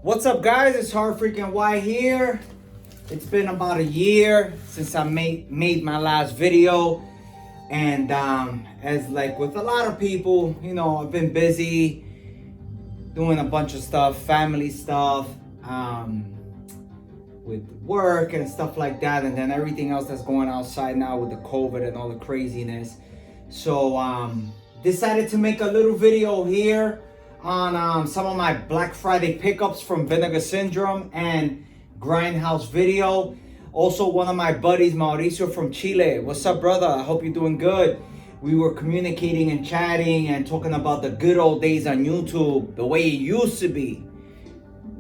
What's up, guys? It's HorrorFreakNY here. It's been about a year since I made my last video, and as like with a lot of people, you know, I've been busy doing a bunch of stuff, family stuff, with work and stuff like that, and then everything else that's going outside now with the COVID and all the craziness. So decided to make a little video here on some of my Black Friday pickups from Vinegar Syndrome and Grindhouse video. Also, one of my buddies, Mauricio from Chile. What's up, brother? I hope you're doing good. We were communicating and chatting and talking about the good old days on YouTube, the way it used to be.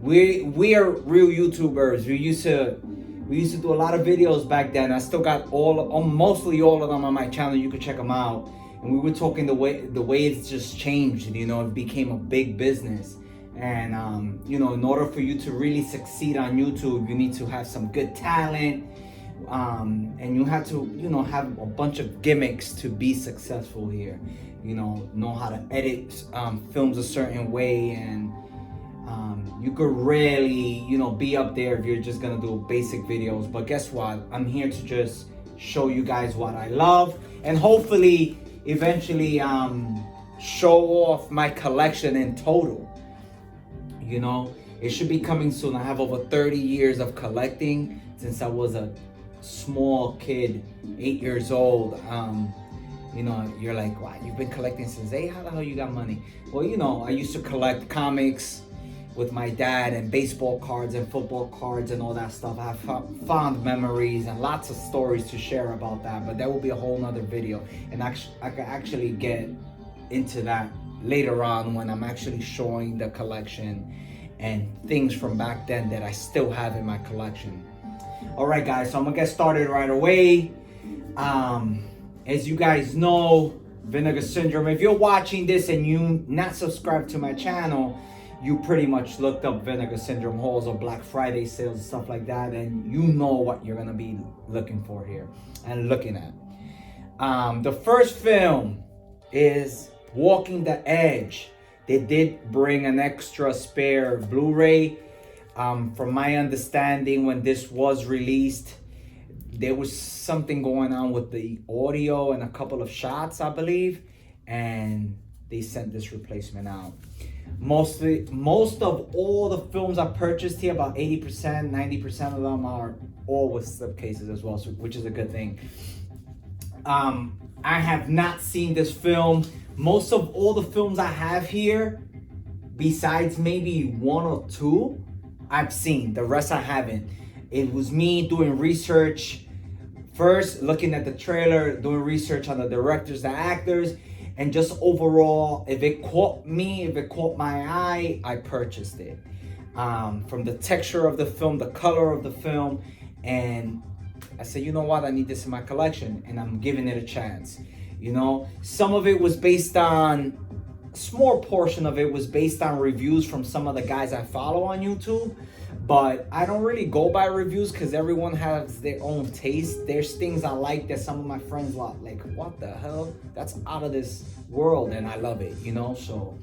We are real YouTubers. We used to do a lot of videos back then. I still got mostly all of them on my channel. You can check them out. And we were talking the way it's just changed. You know, it became a big business. And you know, in order for you to really succeed on YouTube, you need to have some good talent. And you have to, you know, have a bunch of gimmicks to be successful here. You know how to edit films a certain way, and you could really, you know, be up there if you're just gonna do basic videos. But guess what? I'm here to just show you guys what I love, and hopefully eventually show off my collection in total. You know, it should be coming soon. I have over 30 years of collecting since I was a small kid, 8 years old. You know, you're like, wow, you've been collecting since 8? How the hell you got money? Well, you know, I used to collect comics with my dad, and baseball cards and football cards and all that stuff. I have fond memories and lots of stories to share about that, but that will be a whole nother video. And I can actually get into that later on when I'm actually showing the collection and things from back then that I still have in my collection. All right, guys, so I'm gonna get started right away. As you guys know, Vinegar Syndrome, if you're watching this and you not subscribed to my channel, you pretty much looked up Vinegar Syndrome hauls or Black Friday sales and stuff like that, and you know what you're gonna be looking for here and looking at. The first film is Walking the Edge. They did bring an extra spare Blu-ray. From my understanding, when this was released, there was something going on with the audio and a couple of shots, I believe, and they sent this replacement out. Most of all the films I purchased here, about 80%, 90% of them are all with slipcases as well, so, which is a good thing. I have not seen this film. Most of all the films I have here, besides maybe one or two, I've seen. The rest I haven't. It was me doing research first, looking at the trailer, doing research on the directors, the actors, and just overall, if it caught me, if it caught my eye, I purchased it. From the texture of the film, the color of the film, and I said, you know what, I need this in my collection, and I'm giving it a chance. You know, some of it was based on, a small portion of it was based on reviews from some of the guys I follow on YouTube. But I don't really go by reviews because everyone has their own taste. There's things I like that some of my friends like, what the hell? That's out of this world, and I love it, you know? So,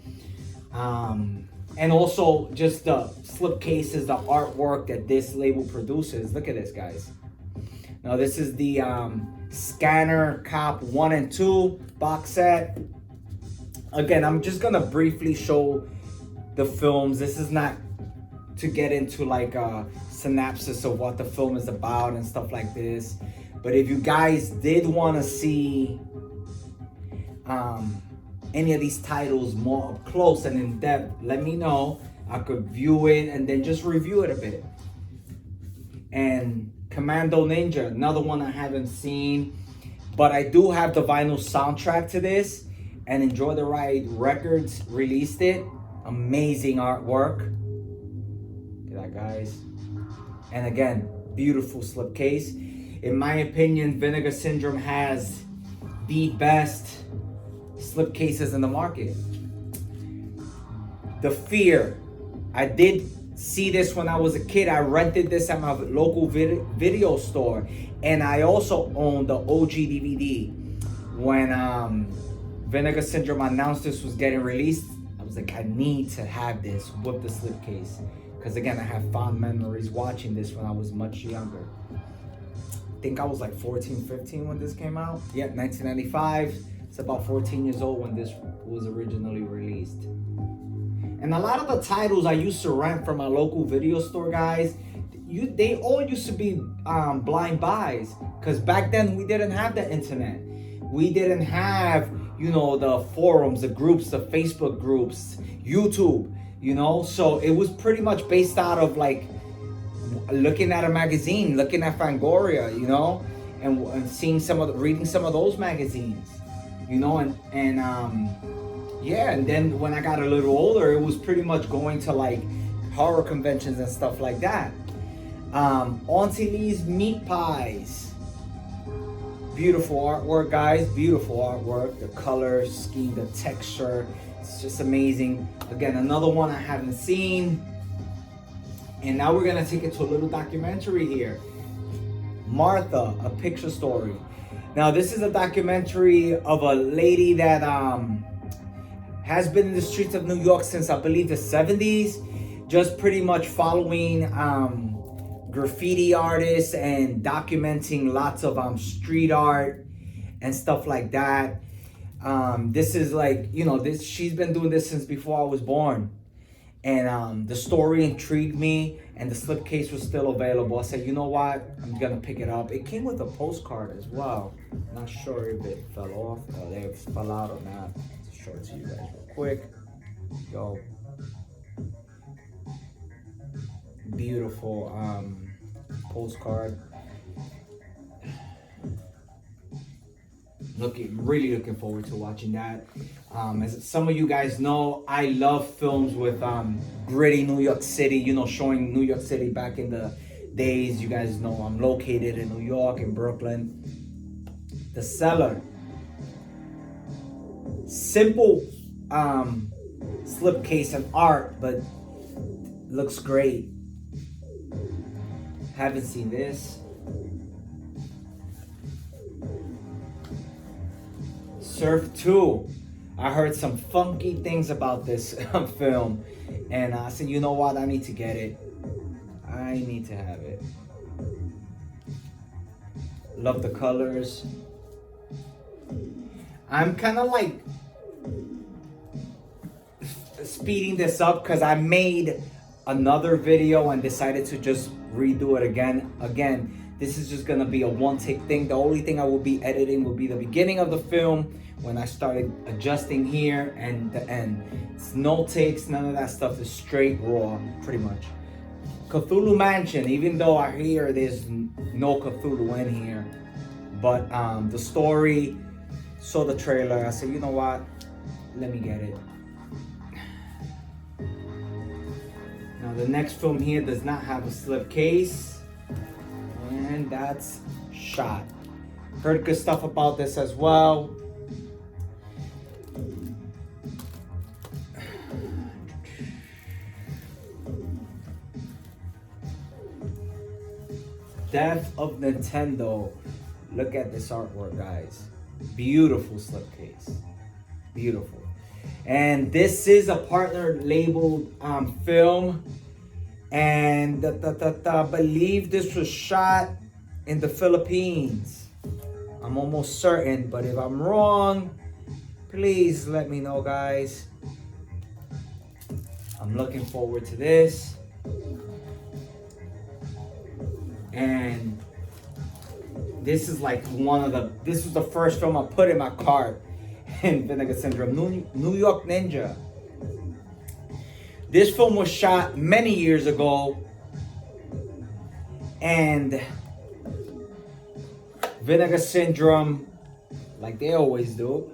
and also just the slipcases, the artwork that this label produces. Look at this, guys. Now, this is the Scanner Cop 1 and 2 box set. Again, I'm just gonna briefly show the films. This is not to get into like a synopsis of what the film is about and stuff like this. But if you guys did want to see any of these titles more up close and in depth, let me know. I could view it and then just review it a bit. And Commando Ninja, another one I haven't seen, but I do have the vinyl soundtrack to this, and Enjoy the Ride Records released it. Amazing artwork. Look at that, guys. And again, beautiful slipcase. In my opinion, Vinegar Syndrome has the best slipcases in the market. The Fear. I did see this when I was a kid. I rented this at my local video store, and I also owned the OG DVD. When Vinegar Syndrome announced this was getting released, I was like, I need to have this with the slipcase, because again, I have fond memories watching this when I was much younger. I think I was like 14, 15 when this came out. Yeah, 1995. It's about 14 years old when this was originally released. And a lot of the titles I used to rent from my local video store, guys, they all used to be blind buys, because back then we didn't have the internet. We didn't have, you know, the forums, the groups, the Facebook groups, YouTube, you know. So it was pretty much based out of like looking at a magazine, looking at Fangoria, you know, and seeing reading some of those magazines, you know, and yeah. And then when I got a little older, it was pretty much going to like horror conventions and stuff like that. Auntie Lee's Meat Pies. Beautiful artwork, guys. Beautiful artwork. The color scheme, the texture. It's just amazing. Again, another one I haven't seen. And now we're going to take it to a little documentary here. Martha, a picture story. Now, this is a documentary of a lady that has been in the streets of New York since, I believe, the 70s. Just pretty much following graffiti artists and documenting lots of street art and stuff like that. This is like, you know, she's been doing this since before I was born. And the story intrigued me, and the slipcase was still available. I said, you know what? I'm gonna pick it up. It came with a postcard as well. Not sure if it fell off or they fell out or not. I'll show it to you guys real quick. Go. Beautiful postcard. Really looking forward to watching that. As some of you guys know, I love films with gritty New York City, you know, showing New York City back in the days. You guys know I'm located in New York, in Brooklyn. The Cellar. Simple slipcase and art, but looks great. Haven't seen this. Surf 2. I heard some funky things about this film, and I said, you know what, I need to get it. I need to have it. Love the colors. I'm kind of like speeding this up because I made another video and decided to just redo it again. This is just gonna be a one-take thing. The only thing I will be editing will be the beginning of the film, when I started adjusting here, and the end. It's no takes, none of that stuff. Is straight raw, pretty much. Cthulhu Mansion, even though I hear there's no Cthulhu in here, but the story, saw the trailer, I said, you know what, let me get it. Now the next film here does not have a slipcase, and that's Shot. Heard good stuff about this as well. Death of Nintendo. Look at this artwork, guys. Beautiful slipcase. Beautiful. And this is a partner labeled film. And I believe this was shot in the Philippines. I'm almost certain, but if I'm wrong, please let me know, guys. I'm looking forward to this. And this is like this was the first film I put in my cart in Vinegar Syndrome, New York Ninja. This film was shot many years ago, and Vinegar Syndrome, like they always do,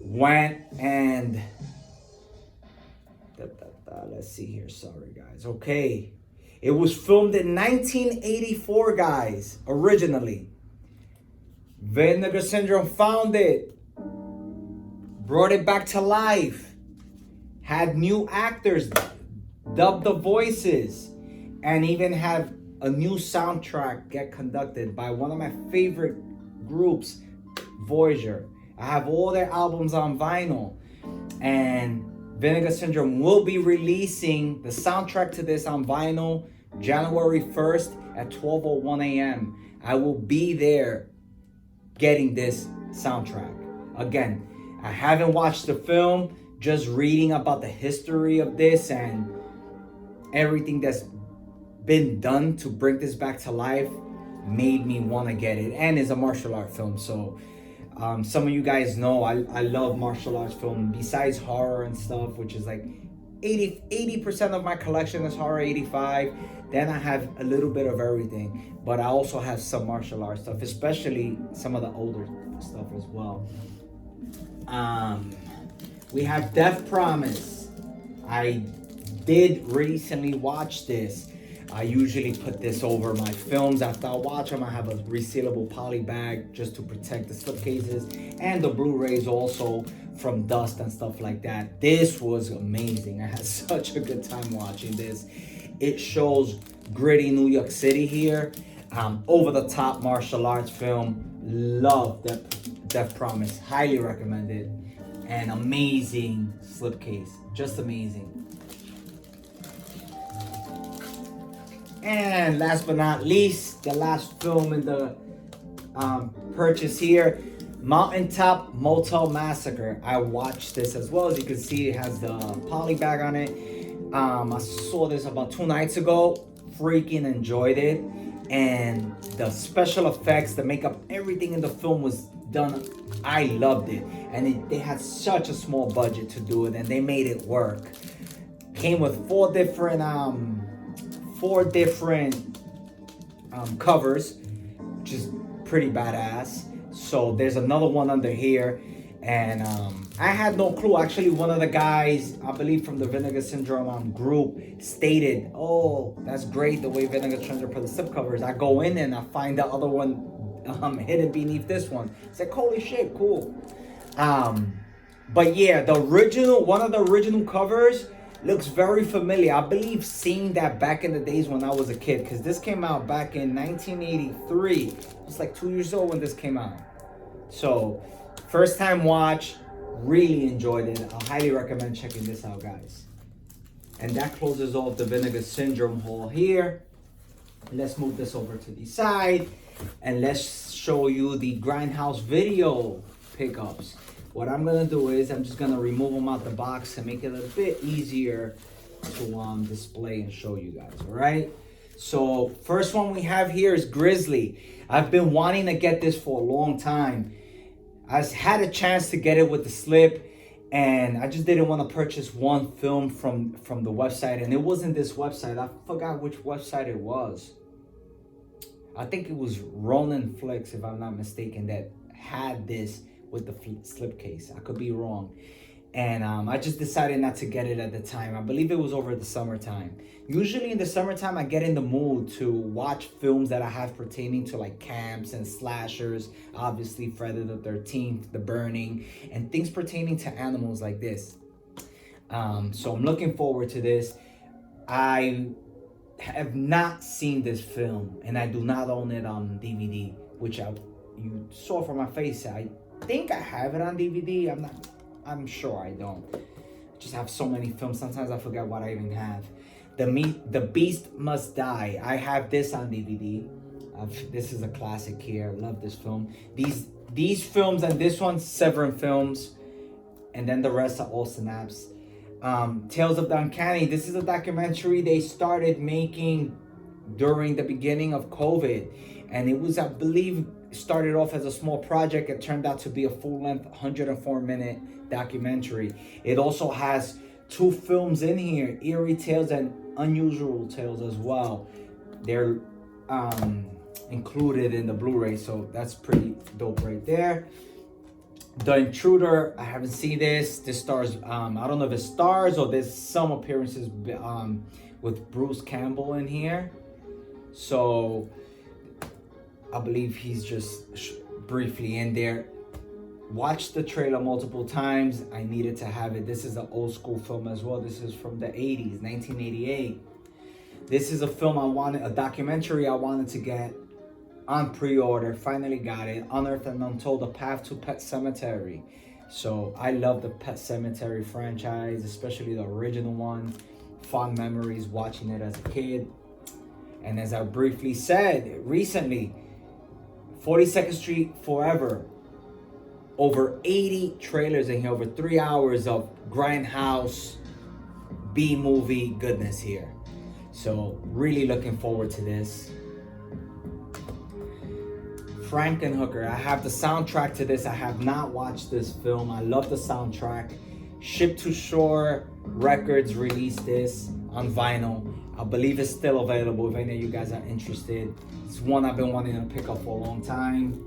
went and let's see here, sorry guys, okay. It was filmed in 1984, guys, originally. Vinegar Syndrome found it, brought it back to life, had new actors, dubbed the voices, and even had a new soundtrack get conducted by one of my favorite groups, Voyager. I have all their albums on vinyl, and Vinegar Syndrome will be releasing the soundtrack to this on vinyl January 1st at 12:01 a.m. I will be there getting this soundtrack. Again, I haven't watched the film, just reading about the history of this and everything that's been done to bring this back to life made me want to get it. And it's a martial art film, so some of you guys know I love martial arts film besides horror and stuff, which is like 80% of my collection is horror, 85. Then I have a little bit of everything, but I also have some martial arts stuff, especially some of the older stuff as well. We have Death Promise. I did recently watch this. I usually put this over my films after I watch them. I have a resealable poly bag just to protect the slipcases and the Blu-rays also from dust and stuff like that. This was amazing. I had such a good time watching this. It shows gritty New York City here. Over the top martial arts film. Love Death Promise. Highly recommended. And amazing slipcase. Just amazing. And last but not least, the last film in the purchase here, Mountaintop Motel Massacre. I watched this as well. As you can see, it has the poly bag on it. I saw this about 2 nights ago. Freaking enjoyed it. And the special effects, the makeup, everything in the film was done. I loved it. And they had such a small budget to do it, and they made it work. Came with 4 different covers, which is pretty badass. So there's another one under here, and I had no clue. Actually, one of the guys, I believe from the Vinegar Syndrome group, stated, "Oh, that's great the way Vinegar Syndrome put the slip covers." I go in and I find the other one hidden beneath this one. It's like, holy shit, cool. But yeah, the original, one of the original covers looks very familiar. I believe seeing that back in the days when I was a kid, because this came out back in 1983. I was like 2 years old when this came out. So, first time watch, really enjoyed it. I highly recommend checking this out, guys. And that closes off the Vinegar Syndrome haul here. Let's move this over to the side, and let's show you the Grindhouse video pickups. What I'm gonna do is I'm just gonna remove them out the box and make it a bit easier to display and show you guys. All right, so first one we have here is Grizzly. I've been wanting to get this for a long time. I had a chance to get it with the slip, and I just didn't want to purchase one film from the website, and it wasn't this website. I forgot which website it was. I think it was Ronin Flicks, if I'm not mistaken, that had this with the slipcase. I could be wrong. And I just decided not to get it at the time. I believe it was over the summertime. Usually in the summertime, I get in the mood to watch films that I have pertaining to like camps and slashers, obviously Friday the 13th, The Burning, and things pertaining to animals like this. So I'm looking forward to this. I have not seen this film, and I do not own it on DVD, which you saw from my face. I think I have it on DVD. I'm sure I don't. I just have so many films. Sometimes I forget what I even have. The Beast Must Die. I have this on DVD. This is a classic here. I love this film. These films and this one, Severin Films, and then the rest are all Synapse. Tales of the Uncanny. This is a documentary they started making during the beginning of COVID, and it was, I believe, started off as a small project. It turned out to be a full-length 104-minute documentary. It also has 2 films in here, Eerie Tales and Unusual Tales as well. They're included in the Blu-ray, so that's pretty dope right there. The Intruder, I haven't seen this. This stars, I don't know if it stars or there's some appearances with Bruce Campbell in here. So I believe he's just briefly in there. Watched the trailer multiple times. I needed to have it. This is an old school film as well. This is from the 80s, 1988. This is a film a documentary I wanted to get on pre-order. Finally got it. Unearthed and Untold, A Path to Pet Cemetery. So I love the Pet Sematary franchise, especially the original one. Fond memories watching it as a kid. And as I briefly said recently, 42nd Street Forever. Over 80 trailers in here, over 3 hours of Grindhouse B-movie goodness here. So really looking forward to this. Frankenhooker. I have the soundtrack to this. I have not watched this film. I love the soundtrack. Ship to Shore Records released this on vinyl. I believe it's still available if any of you guys are interested. It's one I've been wanting to pick up for a long time.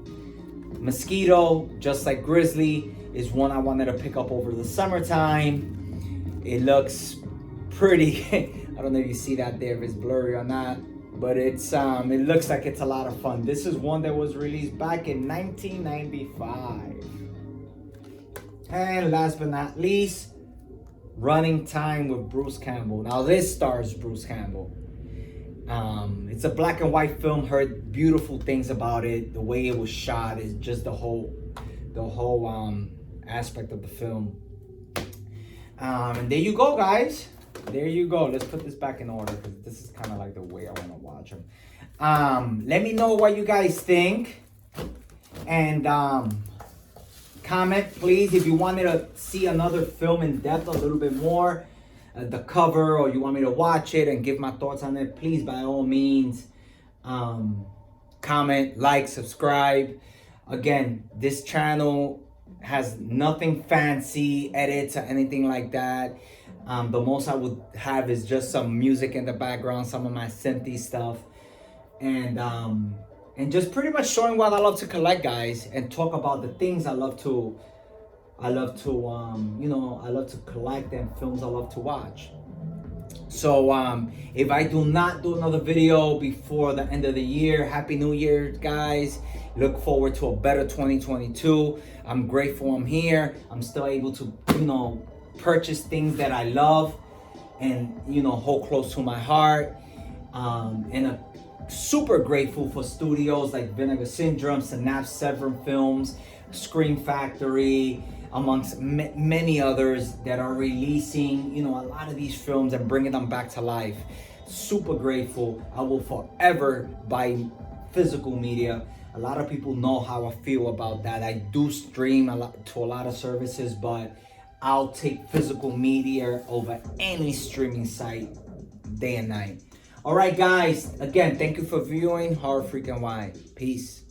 Mosquito, just like Grizzly, is one I wanted to pick up over the summertime. It looks pretty. I don't know if you see that there, if it's blurry or not. But it looks like it's a lot of fun. This is one that was released back in 1995. And last but not least, Running Time with Bruce Campbell. Now this stars Bruce Campbell. It's a black and white film. Heard beautiful things about it. The way it was shot is just the whole aspect of the film. And there you go, guys. There you go. Let's put this back in order because this is kind of like the way I want to watch them. Let me know what you guys think. And comment, please, if you wanted to see another film in depth a little bit more. The cover, or you want me to watch it and give my thoughts on it, please, by all means, comment, like, subscribe. Again, this channel has nothing fancy, edits, or anything like that. The most I would have is just some music in the background, some of my synthy stuff, and just pretty much showing what I love to collect, guys, and talk about the things I love to collect, and films I love to watch. So if I do not do another video before the end of the year, Happy New Year, guys. Look forward to a better 2022. I'm grateful I'm here. I'm still able to, purchase things that I love and, hold close to my heart. And super grateful for studios like Vinegar Syndrome, Synapse Severn Films, Scream Factory, amongst many others that are releasing, a lot of these films and bringing them back to life. Super grateful. I will forever buy physical media. A lot of people know how I feel about that. I do stream to a lot of services, but I'll take physical media over any streaming site day and night. All right, guys. Again, thank you for viewing HorrorFreakNY. Peace.